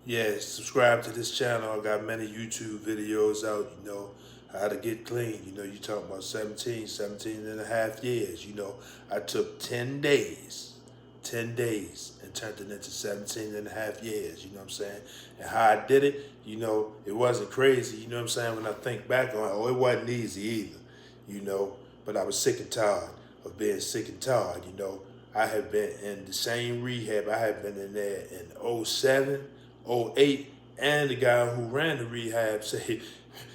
Yeah, subscribe to this channel. I got many YouTube videos out, how to get clean. You talking about 17 and a half years. I took 10 days and turned it into 17 and a half years, you know what I'm saying? And how I did it, it wasn't crazy, you know what I'm saying? When I think back on it, it wasn't easy either, but I was sick and tired of being sick and tired, I have been in the same rehab. I have been in there in '07, '08, and the guy who ran the rehab said,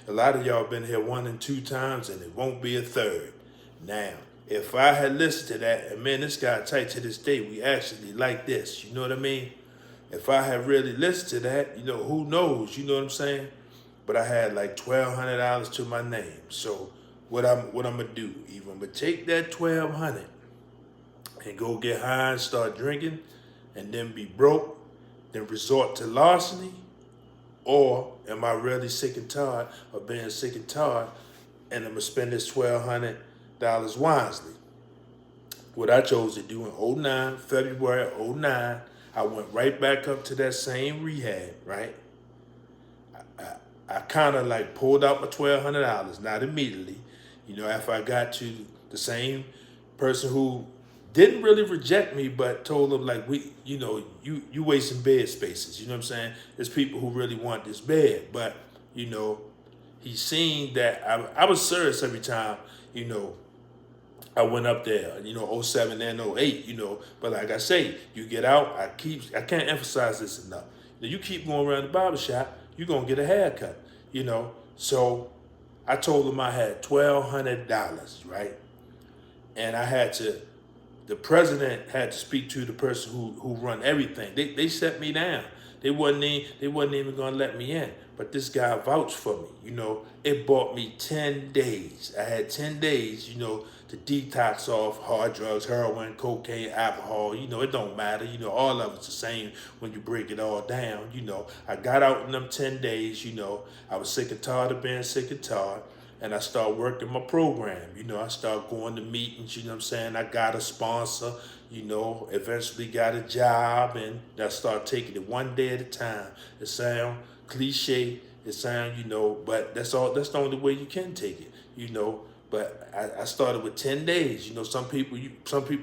a lot of y'all been here 1 and 2 times and it won't be a third. Now, if I had listened to that, and man, this guy tight to this day, we actually like this, you know what I mean? If I had really listened to that, who knows, you know what I'm saying? But I had like $1,200 to my name. So what I'm gonna do, either I'm gonna take that 1,200 and go get high and start drinking and then be broke, then resort to larceny, or am I really sick and tired of being sick and tired and I'm gonna spend this $1,200 wisely? What I chose to do in '09, February '09, I went right back up to that same rehab, right? I kind of like pulled out my $1,200, not immediately. After I got to the same person who didn't really reject me, but told them like, you wasting bed spaces. You know what I'm saying? There's people who really want this bed, but he seen that I was serious every time, I went up there, '07 and '08, but like I say, you get out, I can't emphasize this enough. You keep going around the barber shop, you're gonna get a haircut, So I told him I had $1,200, right? And the president had to speak to the person who run everything. They set me down. They wasn't even gonna let me in. But this guy vouched for me. It bought me 10 days. I had 10 days, to detox off hard drugs, heroin, cocaine, alcohol. It don't matter. All of it's the same when you break it all down. I got out in them 10 days. I was sick and tired of being sick and tired. And I start working my program. I start going to meetings, you know what I'm saying? I got a sponsor, eventually got a job, and I start taking it one day at a time. It sounds cliche, it sounds, but that's the only way you can take it, But I started with 10 days. Some people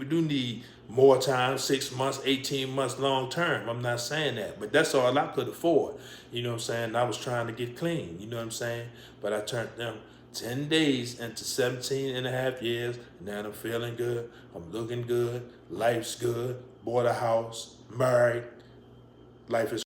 do need more time, 6 months, 18 months, long term. I'm not saying that, but that's all I could afford. You know what I'm saying? I was trying to get clean, you know what I'm saying? But I turned them 10 days into 17 and a half years. Now I'm feeling good. I'm looking good. Life's good. Bought a house. Married. Life is